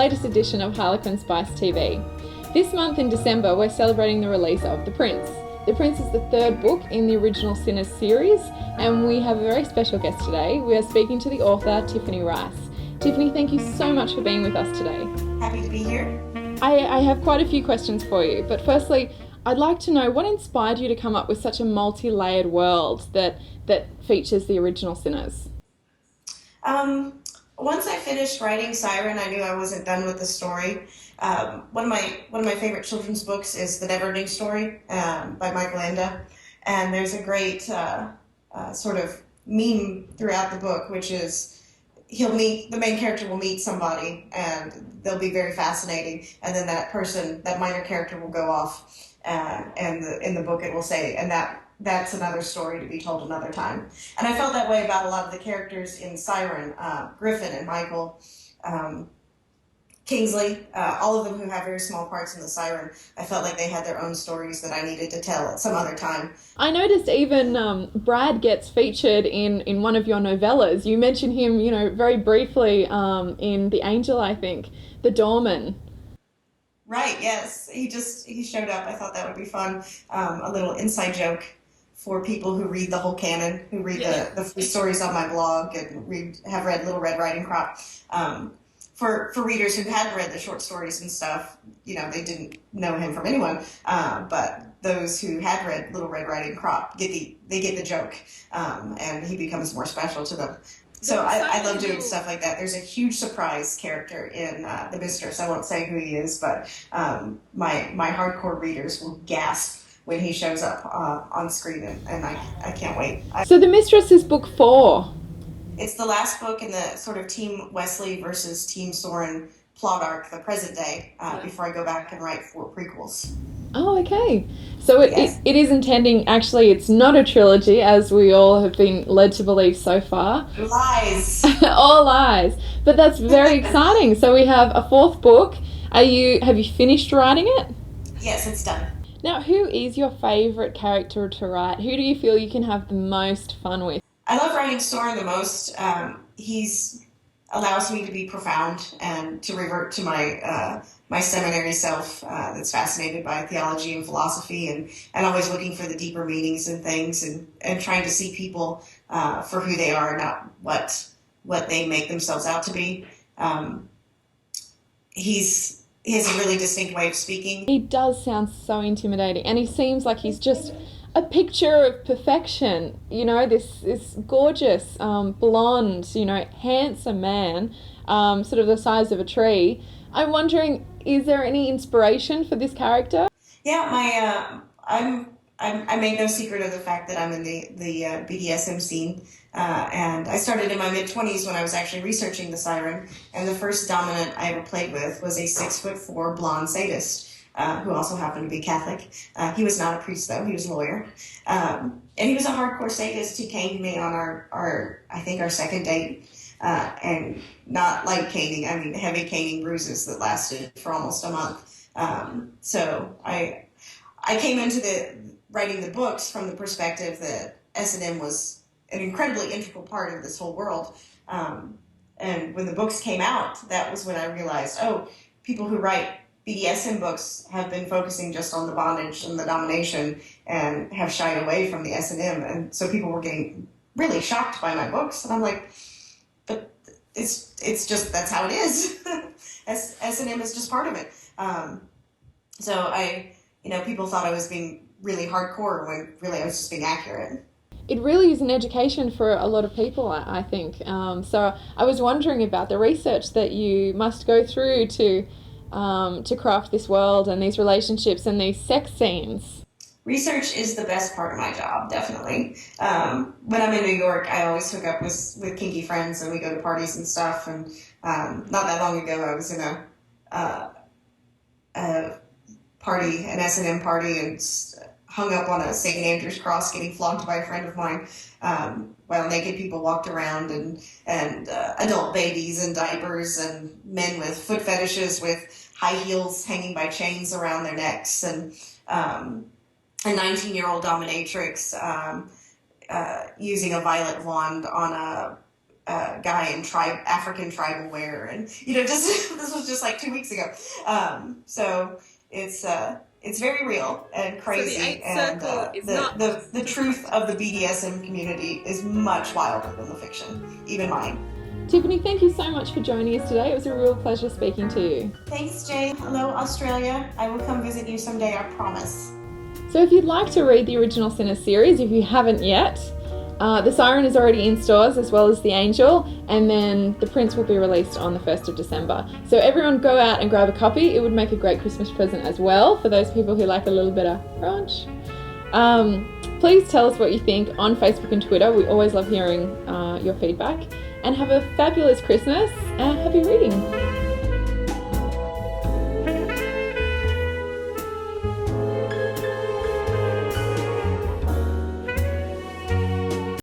latest edition of Harlequin Spice TV. This month in December, we're celebrating the release of The Prince. The Prince is the third book in the original Sinners series, and we have a very special guest today. We are speaking to the author, Tiffany Reisz. Tiffany, thank you so much for being with us today. Happy to be here. I have quite a few questions for you, but firstly, I'd like to know what inspired you to come up with such a multi-layered world that features the original Sinners? Once I finished writing Siren, I knew I wasn't done with the story. One of my favorite children's books is The Never-Ending Story by Michael Ende, and there's a great sort of meme throughout the book, which is the main character will meet somebody, and they'll be very fascinating, and then that minor character will go off, and in the book it will say, and that's another story to be told another time. And I felt that way about a lot of the characters in Siren, Griffin and Michael, Kingsley, all of them who have very small parts in the Siren. I felt like they had their own stories that I needed to tell at some other time. I noticed even Brad gets featured in one of your novellas. You mentioned him, very briefly in The Angel, I think, the doorman. Right, yes. He showed up. I thought that would be fun. A little inside joke for people who read the whole canon, who read the free stories on my blog and have read Little Red Riding Crop. For readers who hadn't read the short stories and stuff, they didn't know him from anyone. But those who had read Little Red Riding Crop get the joke, and he becomes more special to them. So I love doing stuff like that. There's a huge surprise character in The Mistress. I won't say who he is, but my hardcore readers will gasp when he shows up on screen, and I can't wait. So The Mistress is book 4. It's the last book in the sort of Team Wesley versus Team Soren plot arc, the present day, before I go back and write 4 prequels. Oh, okay. So Yes. it is intending, actually, it's not a trilogy, as we all have been led to believe so far. Lies. All lies. But that's very exciting. So we have a 4th book. Have you finished writing it? Yes, it's done. Now, who is your favourite character to write? Who do you feel you can have the most fun with? I love writing Soren the most. He's allows me to be profound and to revert to my seminary self that's fascinated by theology and philosophy and always looking for the deeper meanings and things and trying to see people for who they are, not what they make themselves out to be. He has a really distinct way of speaking. He does sound so intimidating, and he seems like he's just a picture of perfection. This gorgeous, blonde, handsome man, sort of the size of a tree. I'm wondering, is there any inspiration for this character? Yeah, I made no secret of the fact that I'm in the BDSM scene, and I started in my mid-20s when I was actually researching the Siren, and the first dominant I ever played with was a 6'4" blonde sadist who also happened to be Catholic. He was not a priest though; he was a lawyer, and he was a hardcore sadist who caned me on our second date, and not light caning. I mean heavy caning bruises that lasted for almost a month. So I came into writing the books from the perspective that S&M was an incredibly integral part of this whole world. And when the books came out, that was when I realized, people who write BDSM books have been focusing just on the bondage and the domination and have shied away from the S&M. And so people were getting really shocked by my books. And I'm like, but it's just, that's how it is. S&M is just part of it. So people thought I was being really hardcore when really I was just being accurate. It really is an education for a lot of people, I think. So I was wondering about the research that you must go through to craft this world and these relationships and these sex scenes. Research is the best part of my job, definitely. When I'm in New York, I always hook up with kinky friends and we go to parties and stuff. And not that long ago, I was in a party, an S&M party, and hung up on a St. Andrew's cross getting flogged by a friend of mine while naked people walked around and adult babies in diapers and men with foot fetishes with high heels hanging by chains around their necks and a 19-year-old dominatrix using a violet wand on guy in African tribal wear, and just this was just like 2 weeks ago. So it's very real and crazy, So the eighth and circle is not the truth of the BDSM community is much wilder than the fiction, even mine. Tiffany, thank you so much for joining us today. It was a real pleasure speaking to you. Thanks, Jay. Hello, Australia. I will come visit you someday, I promise. So if you'd like to read the original Sinner series, if you haven't yet, the Siren is already in stores, as well as the Angel, and then the Prince will be released on the 1st of December. So everyone go out and grab a copy. It would make a great Christmas present as well for those people who like a little bit of crunch. Please tell us what you think on Facebook and Twitter. We always love hearing your feedback. And have a fabulous Christmas and happy reading.